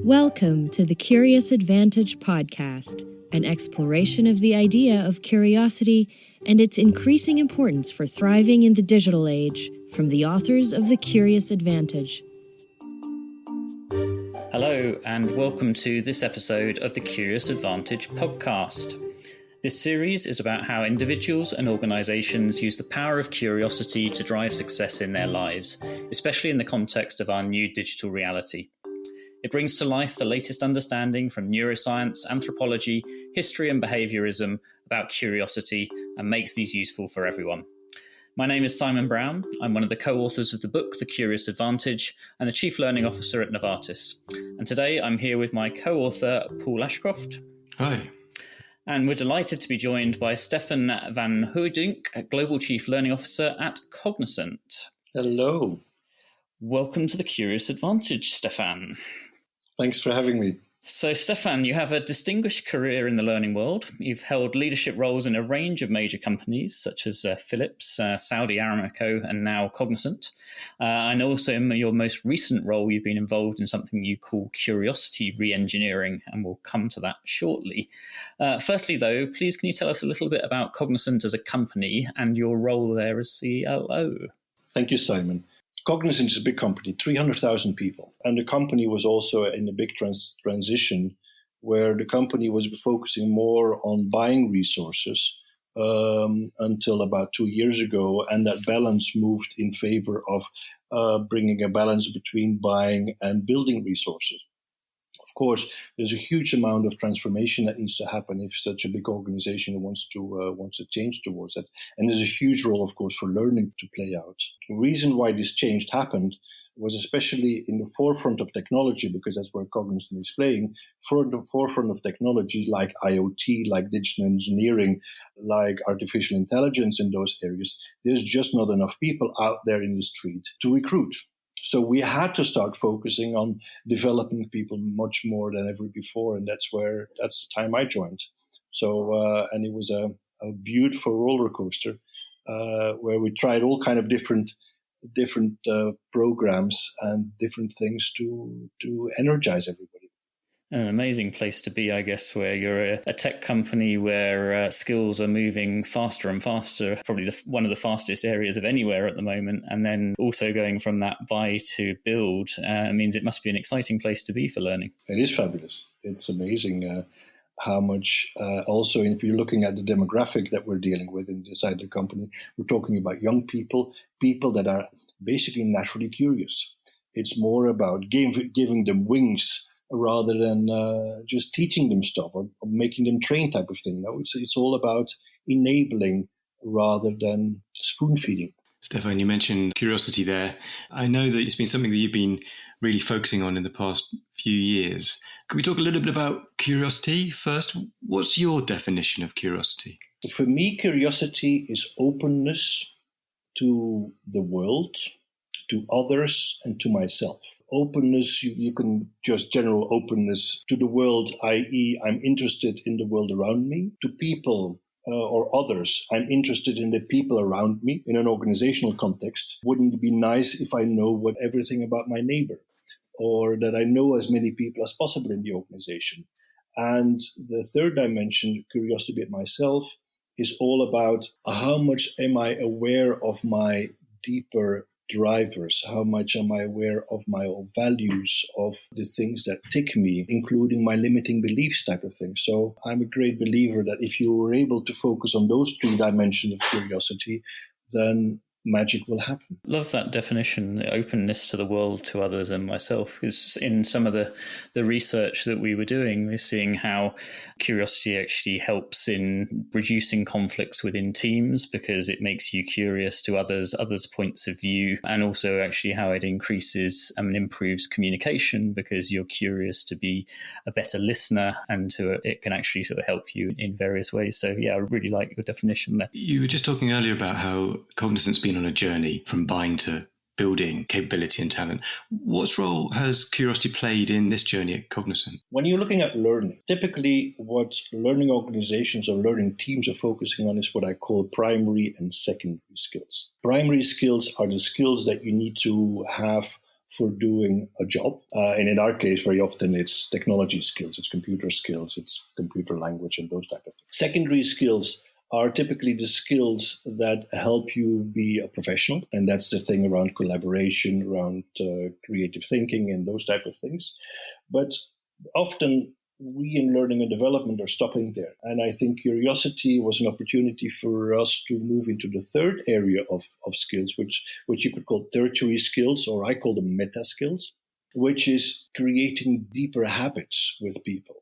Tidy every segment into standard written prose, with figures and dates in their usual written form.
Welcome to the Curious Advantage podcast, an exploration of the idea of curiosity and its increasing importance for thriving in the digital age, from the authors of The Curious Advantage. Hello, and welcome to this episode of the Curious Advantage podcast. This series is about how individuals and organisations use the power of curiosity to drive success in their lives, especially in the context of our new digital reality. It brings to life the latest understanding from neuroscience, anthropology, history and behaviourism about curiosity and makes these useful for everyone. My name is Simon Brown. I'm one of the co-authors of the book The Curious Advantage and the Chief Learning Officer at Novartis. And today I'm here with my co-author, Paul Ashcroft. Hi. And we're delighted to be joined by Stefaan van Hooydonk, Global Chief Learning Officer at Cognizant. Hello. Welcome to The Curious Advantage, Stefaan. Thanks for having me. So, Stefaan, you have a distinguished career in the learning world. You've held leadership roles in a range of major companies, such as Philips, Saudi Aramco, and now Cognizant. And also in your most recent role, you've been involved in something you call curiosity re-engineering, and we'll come to that shortly. Firstly, though, please can you tell us a little bit about Cognizant as a company and your role there as CLO? Thank you, Simon. Cognizant is a big company, 300,000 people. And the company was also in a big transition where the company was focusing more on buying resources until about 2 years ago. And that balance moved in favor of bringing a balance between buying and building resources. Of course, there's a huge amount of transformation that needs to happen if such a big organization wants to change towards that. And there's a huge role, of course, for learning to play out. The reason why this change happened was especially in the forefront of technology, because that's where Cognizant is playing, for the forefront of technology like IoT, like digital engineering, like artificial intelligence in those areas. There's just not enough people out there in the street to recruit. So we had to start focusing on developing people much more than ever before, and that's the time I joined. So and it was a beautiful roller coaster where we tried all kind of different programs and different things to energize everybody. An amazing place to be, I guess, where you're a tech company where skills are moving faster and faster, probably one of the fastest areas of anywhere at the moment. And then also going from that buy to build means it must be an exciting place to be for learning. It is fabulous. It's amazing how much also, if you're looking at the demographic that we're dealing with inside the company, we're talking about young people that are basically naturally curious. It's more about giving them wings rather than just teaching them stuff or making them train type of thing. No, it's all about enabling rather than spoon feeding. Stefaan, you mentioned curiosity there. I know that it's been something that you've been really focusing on in the past few years. Could we talk a little bit about curiosity first? What's your definition of curiosity? For me, curiosity is openness to the world, to others, and to myself. Openness, you can just general openness to the world, i.e. I'm interested in the world around me. To people or others, I'm interested in the people around me. In an organizational context, wouldn't it be nice if I know everything about my neighbor, or that I know as many people as possible in the organization? And the third dimension, curiosity about myself, is all about how much am I aware of my deeper drivers, how much am I aware of my own values, of the things that tick me, including my limiting beliefs type of thing. So I'm a great believer that if you were able to focus on those three dimensions of curiosity, then magic will happen. Love that definition, the openness to the world, to others and myself, because in some of the research that we were doing, we're seeing how curiosity actually helps in reducing conflicts within teams because it makes you curious to others' points of view, and also actually how it increases and improves communication because you're curious to be a better listener and it can actually sort of help you in various ways. So yeah, I really like your definition there. You were just talking earlier about how Cognizant's been on a journey from buying to building capability and talent. What role has curiosity played in this journey at Cognizant? When you're looking at learning, typically what learning organizations or learning teams are focusing on is what I call primary and secondary skills. Primary skills are the skills that you need to have for doing a job. And in our case, very often it's technology skills, it's computer skills, it's computer language and those type of things. Secondary skills are typically the skills that help you be a professional. And that's the thing around collaboration, around creative thinking and those type of things. But often we in learning and development are stopping there. And I think curiosity was an opportunity for us to move into the third area of skills, which you could call tertiary skills, or I call them meta skills, which is creating deeper habits with people.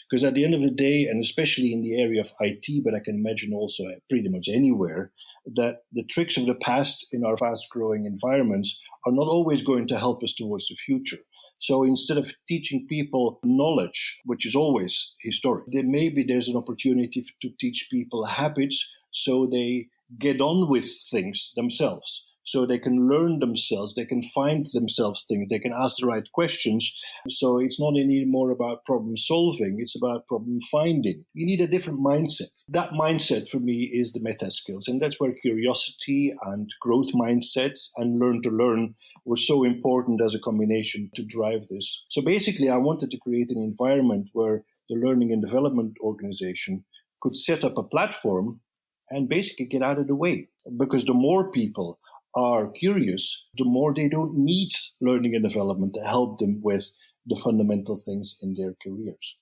Because at the end of the day, and especially in the area of IT, but I can imagine also pretty much anywhere, that the tricks of the past in our fast-growing environments are not always going to help us towards the future. So instead of teaching people knowledge, which is always historic, maybe there's an opportunity to teach people habits so they get on with things themselves. So they can learn themselves, they can find themselves things, they can ask the right questions. So it's not anymore about problem solving, it's about problem finding. You need a different mindset. That mindset for me is the meta skills. And that's where curiosity and growth mindsets and learn to learn were so important as a combination to drive this. So basically, I wanted to create an environment where the learning and development organization could set up a platform and basically get out of the way. Because the more people are curious, the more they don't need learning and development to help them with the fundamental things in their careers.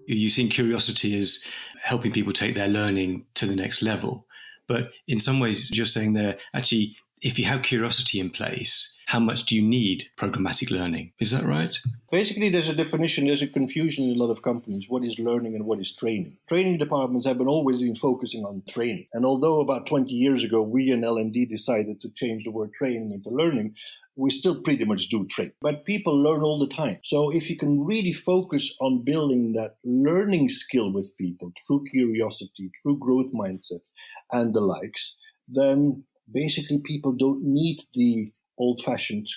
You're seeing curiosity as helping people take their learning to the next level. But in some ways, you're saying there, actually, if you have curiosity in place, how much do you need programmatic learning? Is that right? Basically, there's a confusion in a lot of companies. What is learning and what is training? Training departments have always been focusing on training. And although about 20 years ago, we in L&D decided to change the word training into learning, we still pretty much do train. But people learn all the time. So if you can really focus on building that learning skill with people through curiosity, through growth mindset and the likes, then basically people don't need the old-fashioned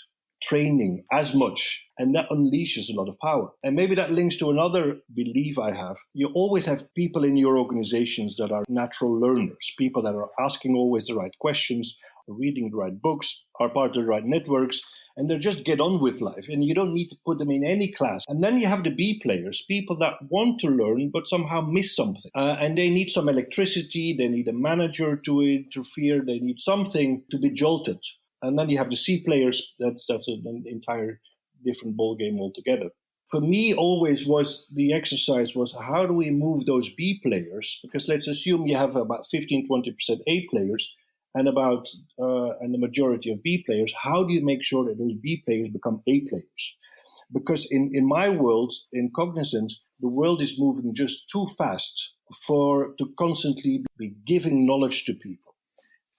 training as much, and that unleashes a lot of power. And maybe that links to another belief I have. You always have people in your organizations that are natural learners, people that are asking always the right questions, reading the right books, are part of the right networks, and they just get on with life. And you don't need to put them in any class. And then you have the B players, people that want to learn but somehow miss something. And they need some electricity, they need a manager to interfere, they need something to be jolted. And then you have the C players, that's an entire different ballgame altogether. For me, always the exercise was, how do we move those B players? Because let's assume you have about 15-20% A players and the majority of B players. How do you make sure that those B players become A players? Because in my world, in Cognizant, the world is moving just too fast to constantly be giving knowledge to people.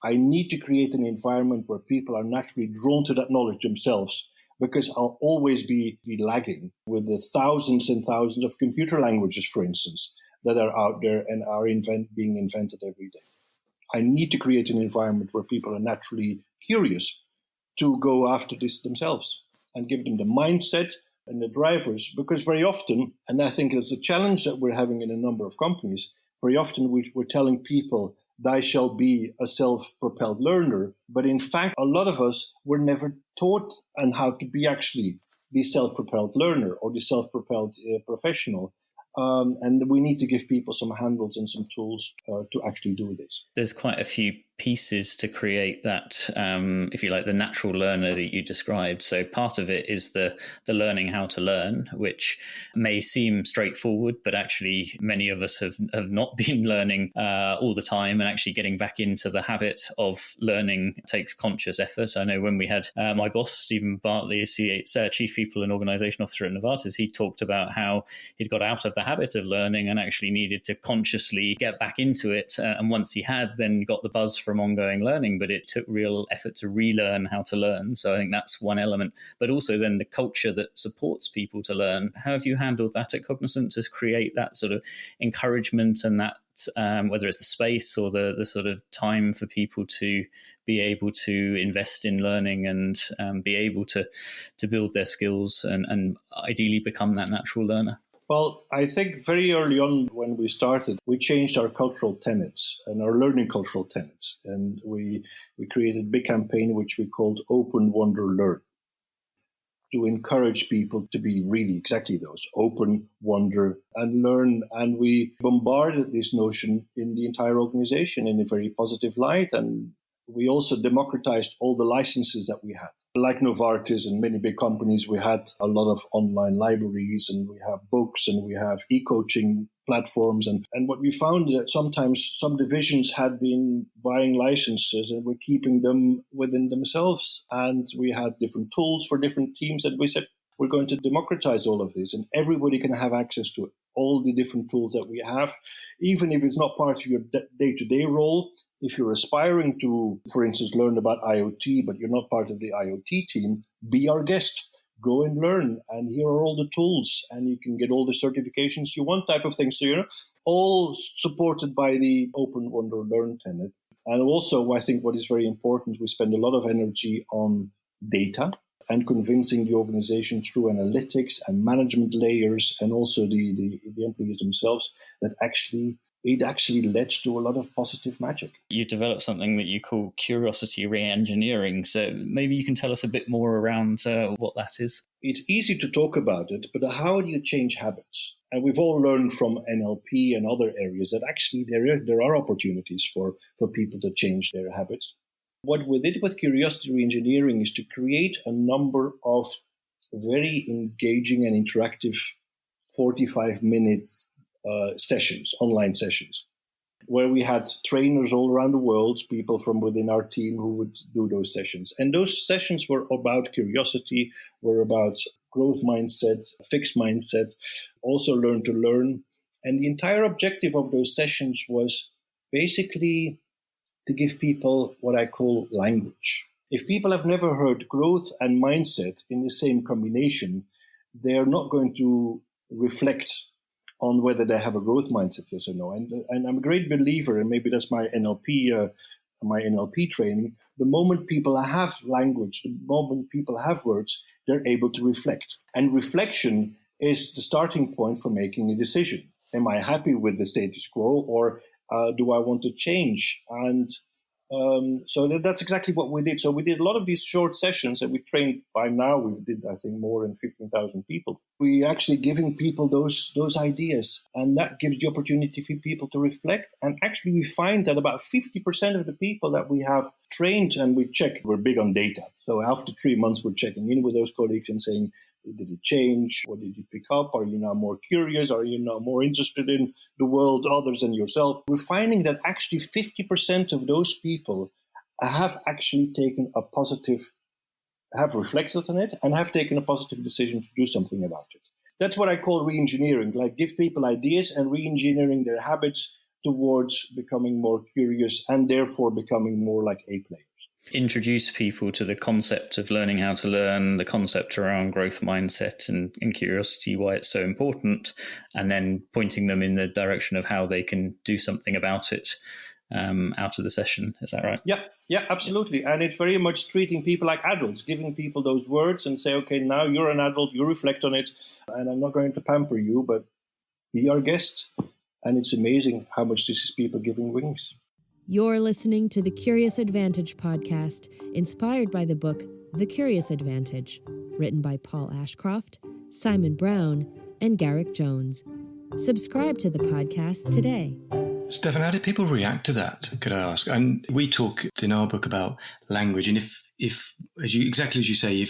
I need to create an environment where people are naturally drawn to that knowledge themselves, because I'll always be lagging with the thousands and thousands of computer languages, for instance, that are out there and are being invented every day. I need to create an environment where people are naturally curious to go after this themselves and give them the mindset and the drivers, because very often, and I think it's a challenge that we're having in a number of companies, very often we're telling people, "Thou shall be a self-propelled learner." But in fact, a lot of us were never taught on how to be actually the self-propelled learner or the self-propelled professional. And we need to give people some handles and some tools to actually do this. There's quite a few pieces to create that, if you like, the natural learner that you described. So part of it is the learning how to learn, which may seem straightforward, but actually many of us have not been learning all the time, and actually getting back into the habit of learning takes conscious effort. I know when we had my boss, Stephen Bartley, Chief People and Organisation Officer at Novartis, he talked about how he'd got out of the habit of learning and actually needed to consciously get back into it. And once he had, then got the buzz from ongoing learning, but it took real effort to relearn how to learn. So I think that's one element, but also then the culture that supports people to learn. How have you handled that at Cognizant to create that sort of encouragement and that whether it's the space or the sort of time for people to be able to invest in learning and be able to build their skills and ideally become that natural learner? Well, I think very early on when we started, we changed our cultural tenets and our learning cultural tenets. And we created a big campaign which we called Open, Wonder, Learn, to encourage people to be really exactly those, open, wonder, and learn. And we bombarded this notion in the entire organization in a very positive light. And we also democratized all the licenses that we had. Like Novartis and many big companies, we had a lot of online libraries, and we have books, and we have e-coaching platforms. And what we found that sometimes some divisions had been buying licenses and were keeping them within themselves. And we had different tools for different teams. And we said, we're going to democratize all of this, and everybody can have access to it. All the different tools that we have, even if it's not part of your day-to-day role. If you're aspiring to, for instance, learn about IoT, but you're not part of the IoT team, be our guest. Go and learn, and here are all the tools, and you can get all the certifications you want, type of things. So, all supported by the Open, Wonder, Learn tenet. And also, I think what is very important, we spend a lot of energy on data and convincing the organization through analytics and management layers, and also the employees themselves, that it actually led to a lot of positive magic. You developed something that you call curiosity re-engineering. So maybe you can tell us a bit more around what that is. It's easy to talk about it, but how do you change habits? And we've all learned from NLP and other areas that actually there are opportunities for people to change their habits. What we did with curiosity re-engineering is to create a number of very engaging and interactive 45-minute sessions, online sessions, where we had trainers all around the world, people from within our team who would do those sessions. And those sessions were about curiosity, were about growth mindset, fixed mindset, also learn to learn. And the entire objective of those sessions was basically to give people what I call language. If people have never heard growth and mindset in the same combination, they are not going to reflect on whether they have a growth mindset, yes or no. And I'm a great believer, and maybe that's my NLP training. The moment people have language, the moment people have words, they're able to reflect. And reflection is the starting point for making a decision. Am I happy with the status quo, or do I want to change? And so that's exactly what we did. So we did a lot of these short sessions, and we trained, by now we did, I think, more than 15,000 people. We actually giving people those ideas, and that gives the opportunity for people to reflect. And actually we find that about 50% of the people that we have trained, and we check, we're big on data. So after 3 months, we're checking in with those colleagues and saying, did it change? What did you pick up? Are you now more curious? Are you now more interested in the world, others, and yourself? We're finding that actually 50% of those people have actually taken a positive, have reflected on it, and have taken a positive decision to do something about it. That's what I call re-engineering, like give people ideas and re-engineering their habits towards becoming more curious and therefore becoming more like A players. Introduce people to the concept of learning how to learn, the concept around growth mindset and curiosity, why it's so important, and then pointing them in the direction of how they can do something about it out of the session. Is that right? Yeah, absolutely. And it's very much treating people like adults, giving people those words and say, okay, now you're an adult, you reflect on it, and I'm not going to pamper you, but be our guest. And it's amazing how much this is people giving wings. You're listening to the Curious Advantage podcast, inspired by the book The Curious Advantage, written by Paul Ashcroft, Simon Brown, and Garrick Jones. Subscribe to the podcast today. Stefaan, how did people react to that, could I ask? And we talk in our book about language, and if exactly as you say,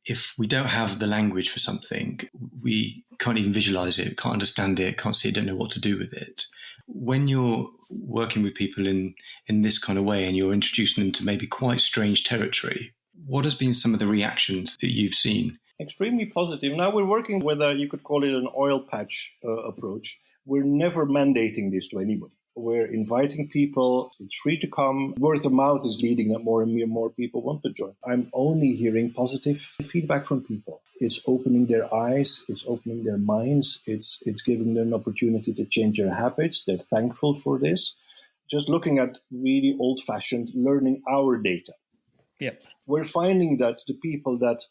if we don't have the language for something, we can't even visualize it, can't understand it, can't see it, don't know what to do with it. When you're working with people in this kind of way and you're introducing them to maybe quite strange territory, what has been some of the reactions that you've seen? Extremely positive. Now we're working with you could call it an oil patch approach. We're never mandating this to anybody. We're inviting people. It's free to come. Word of mouth is leading that more and more people want to join. I'm only hearing positive feedback from people. It's opening their eyes. It's opening their minds. It's giving them an opportunity to change their habits. They're thankful for this. Just looking at really old-fashioned learning our data. Yep. We're finding that the people that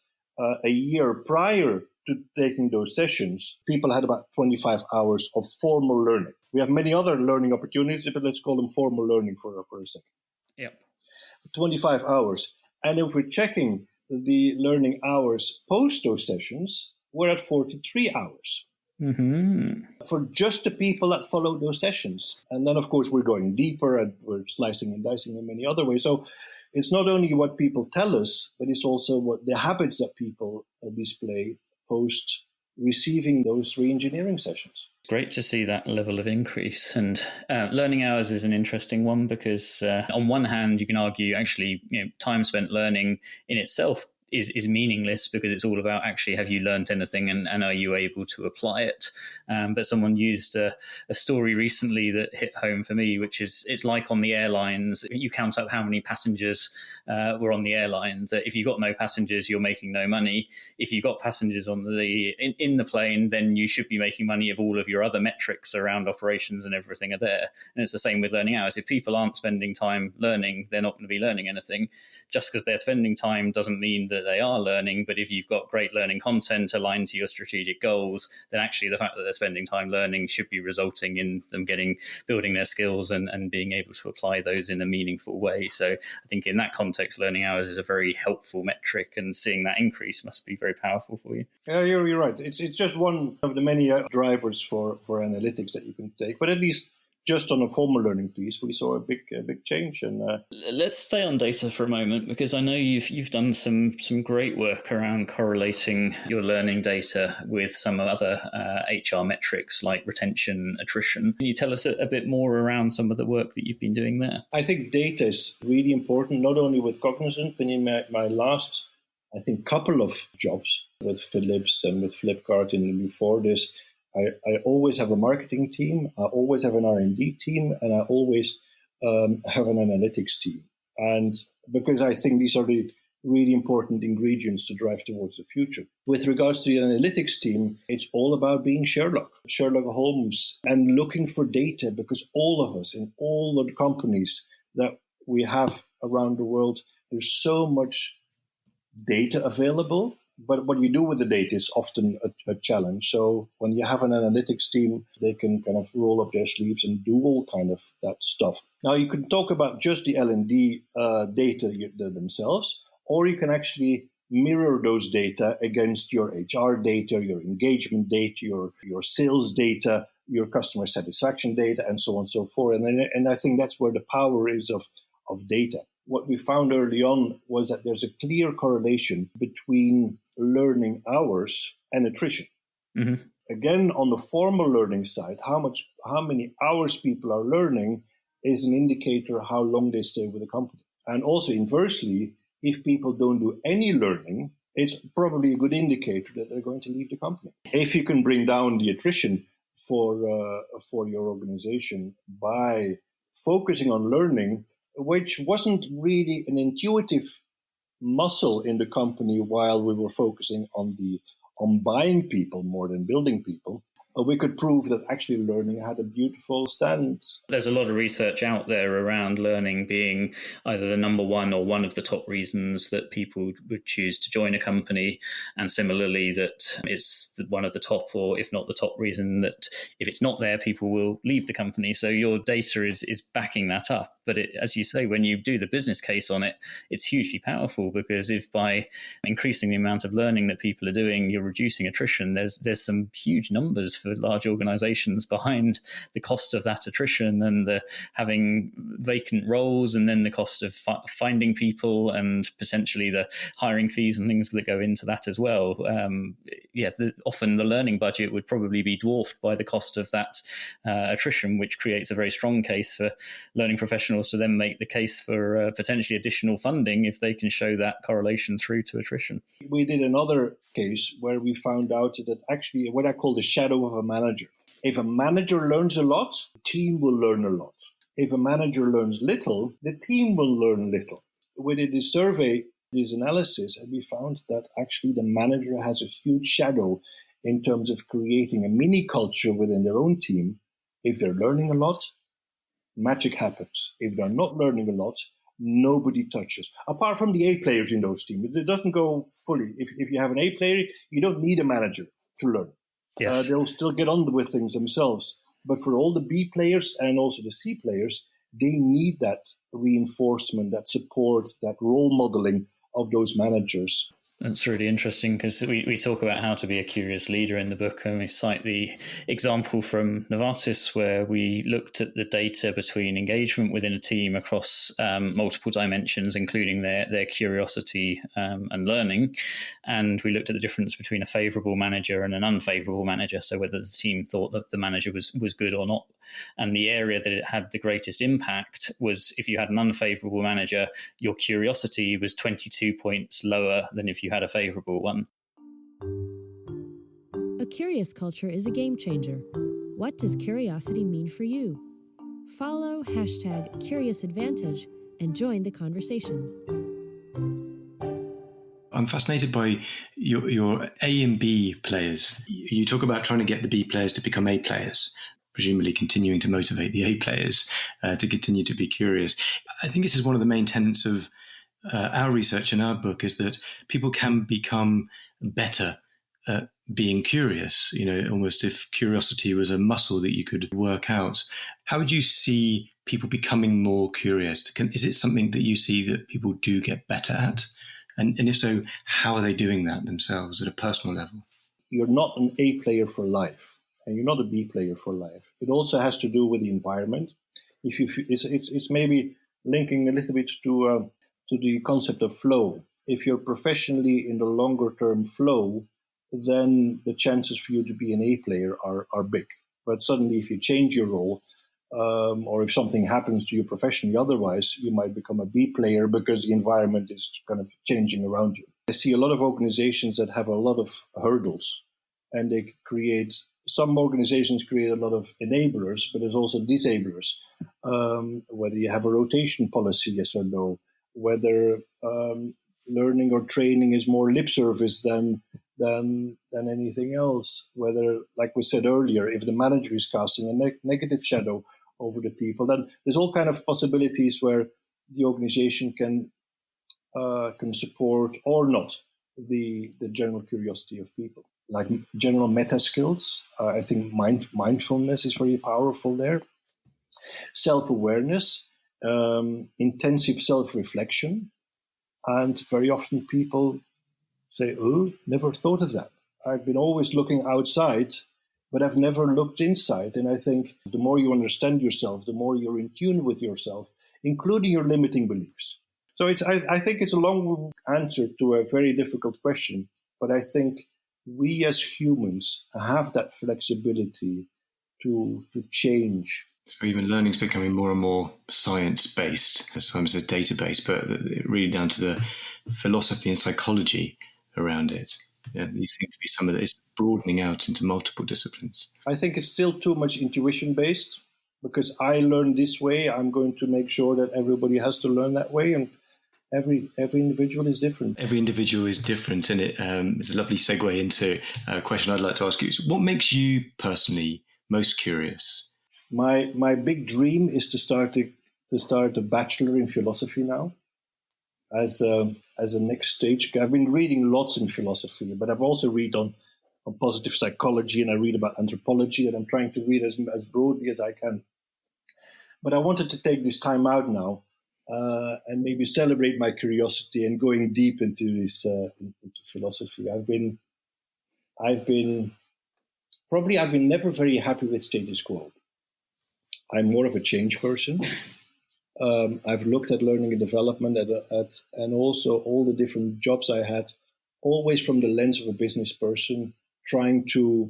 a year prior to taking those sessions, people had about 25 hours of formal learning. We have many other learning opportunities, but let's call them formal learning for a second. Yep. 25 hours. And if we're checking the learning hours post those sessions, we're at 43 hours. Mm-hmm. For just the people that followed those sessions. And then, of course, we're going deeper and we're slicing and dicing in many other ways. So it's not only what people tell us, but it's also what the habits that people display post receiving those re-engineering sessions. Great to see that level of increase. And learning hours is an interesting one because on one hand, you can argue actually time spent learning in itself is meaningless because it's all about actually have you learned anything and are you able to apply it? But someone used a story recently that hit home for me, which is it's like on the airlines. You count up how many passengers were on the airline. That if you've got no passengers, you're making no money. If you've got passengers on in the plane, then you should be making money if all of your other metrics around operations and everything are there. And it's the same with learning hours. If people aren't spending time learning, they're not going to be learning anything. Just because they're spending time doesn't mean that they are learning, but if you've got great learning content aligned to your strategic goals, then actually the fact that they're spending time learning should be resulting in them building their skills and being able to apply those in a meaningful way. So I think in that context, learning hours is a very helpful metric, and seeing that increase must be very powerful for you. Yeah, you're right. It's just one of the many drivers for analytics that you can take, but at least just on a formal learning piece, we saw a big change. And let's stay on data for a moment, because I know you've done some great work around correlating your learning data with some other HR metrics like retention, attrition. Can you tell us a bit more around some of the work that you've been doing there? I think data is really important, not only with Cognizant, but in my last, I think, couple of jobs with Philips and with Flipkart and before this. I always have a marketing team, I always have an R&D team, and I always have an analytics team. And because I think these are the really important ingredients to drive towards the future. With regards to the analytics team, it's all about being Sherlock Holmes, and looking for data, because all of us in all the companies that we have around the world, there's so much data available. But what you do with the data is often a challenge. So when you have an analytics team, they can kind of roll up their sleeves and do all kind of that stuff. Now, you can talk about just the L&D data themselves, or you can actually mirror those data against your HR data, your engagement data, your sales data, your customer satisfaction data, and so on and so forth. And I think that's where the power is of data. What we found early on was that there's a clear correlation between learning hours and attrition. Mm-hmm. Again, on the formal learning side, how many hours people are learning is an indicator how long they stay with the company. And also inversely, if people don't do any learning, it's probably a good indicator that they're going to leave the company. If you can bring down the attrition for your organization by focusing on learning, which wasn't really an intuitive muscle in the company while we were focusing on buying people more than building people, we could prove that actually learning had a beautiful stance. There's a lot of research out there around learning being either the number one or one of the top reasons that people would choose to join a company. And similarly, that it's one of the top, or if not the top reason, that if it's not there, people will leave the company. So your data is backing that up. But as you say, when you do the business case on it, it's hugely powerful, because if by increasing the amount of learning that people are doing, you're reducing attrition, there's some huge numbers for large organizations behind the cost of that attrition and the having vacant roles, and then the cost of finding people and potentially the hiring fees and things that go into that as well. Often the learning budget would probably be dwarfed by the cost of that attrition, which creates a very strong case for learning professionals to then make the case for potentially additional funding if they can show that correlation through to attrition. We did another case where we found out that actually what I call the shadow of a manager. If a manager learns a lot, the team will learn a lot. If a manager learns little, the team will learn little. We did this survey, this analysis, and we found that actually the manager has a huge shadow in terms of creating a mini culture within their own team. If they're learning a lot, magic happens. If they're not learning a lot, nobody touches, apart from the A players in those teams. It doesn't go fully. If you have an A player, you don't need a manager to learn. Yes. They'll still get on with things themselves. But for all the B players and also the C players, they need that reinforcement, that support, that role modeling of those managers. That's really interesting because we talk about how to be a curious leader in the book, and we cite the example from Novartis where we looked at the data between engagement within a team across multiple dimensions, including their curiosity and learning. And we looked at the difference between a favourable manager and an unfavourable manager, so whether the team thought that the manager was good or not. And the area that it had the greatest impact was if you had an unfavourable manager, your curiosity was 22 points lower than if you had a favourable one. A curious culture is a game changer. What does curiosity mean for you? Follow #CuriousAdvantage and join the conversation. I'm fascinated by your A and B players. You talk about trying to get the B players to become A players, presumably continuing to motivate the A players to continue to be curious. I think this is one of the main tenets of our research in our book, is that people can become better at being curious, almost if curiosity was a muscle that you could work out. How would you see people becoming more curious? Is it something that you see that people do get better at? And if so, how are they doing that themselves at a personal level? You're not an A player for life, and you're not a B player for life. It also has to do with the environment. It's maybe linking a little bit to the concept of flow. If you're professionally in the longer term flow, then the chances for you to be an A player are big. But suddenly, if you change your role, or if something happens to you professionally otherwise, you might become a B player because the environment is kind of changing around you. I see a lot of organizations that have a lot of hurdles, and some organizations create a lot of enablers, but there's also disablers. Whether you have a rotation policy, yes or no, whether learning or training is more lip service than anything else, whether, like we said earlier, if the manager is casting a negative shadow over the people, then there's all kind of possibilities where the organization can support or not the general curiosity of people. Like general meta skills, I think mindfulness is very powerful there. Self-awareness, intensive self-reflection, and very often people say, "Oh, never thought of that. I've been always looking outside, but I've never looked inside." And I think the more you understand yourself, the more you're in tune with yourself, including your limiting beliefs. So I think it's a long answer to a very difficult question, but I think we as humans have that flexibility to change. So even learning is becoming more and more science-based, sometimes it's data-based, but really down to the philosophy and psychology around it. Yeah, these seem to be some of it. It's broadening out into multiple disciplines. I think it's still too much intuition-based, because I learned this way. I'm going to make sure that everybody has to learn that way, and every individual is different. Every individual is different, and it's a lovely segue into a question I'd like to ask you. What makes you personally most curious? My big dream is to start a bachelor in philosophy now, as a next stage. I've been reading lots in philosophy, but I've also read on positive psychology, and I read about anthropology, and I'm trying to read as broadly as I can. But I wanted to take this time out now and maybe celebrate my curiosity and going deep into this into philosophy. I've been never very happy with status quo. I'm more of a change person. I've looked at learning and development and also all the different jobs I had, always from the lens of a business person, trying to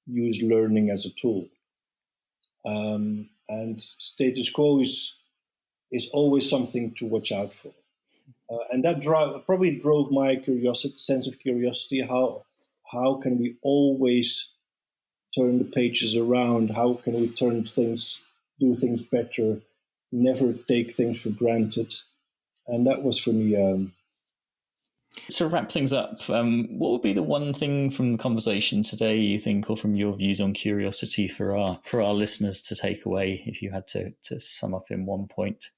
use learning as a tool. And status quo is always something to watch out for. And that probably drove my sense of curiosity. How can we always turn the pages around? How can we do things better, never take things for granted? And that was for me. To wrap things up, what would be the one thing from the conversation today you think, or from your views on curiosity for our listeners to take away, if you had to sum up in one point?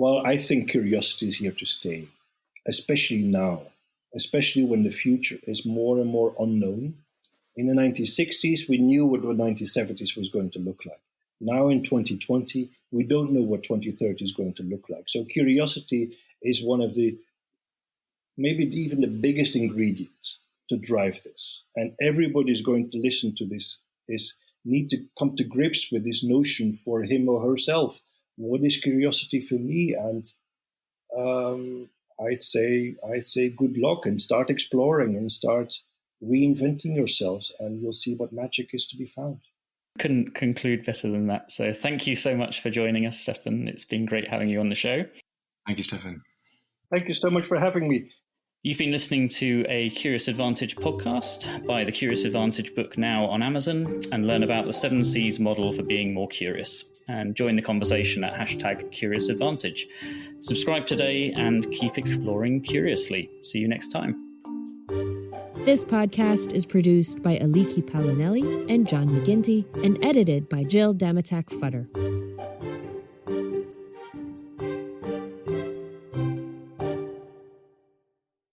Well, I think curiosity is here to stay, especially now, especially when the future is more and more unknown. In the 1960s, we knew what the 1970s was going to look like. Now in 2020, we don't know what 2030 is going to look like. So curiosity is one of the, maybe even the biggest ingredients to drive this. And everybody's going to listen to this, need to come to grips with this notion for him or herself. What is curiosity for me? And I'd say good luck, and start exploring and start reinventing yourselves, and you'll see what magic is to be found. Couldn't conclude better than that. So thank you so much for joining us, Stefaan. It's been great having you on the show. Thank you, Stefaan. Thank you so much for having me. You've been listening to a Curious Advantage podcast. Buy the Curious Advantage book now on Amazon and learn about the 7 C's model for being more curious. And join the conversation at #CuriousAdvantage. Subscribe today and keep exploring curiously. See you next time. This podcast is produced by Aliki, Paolinelis, and John McGinty, and edited by Jill Damatac-Futter.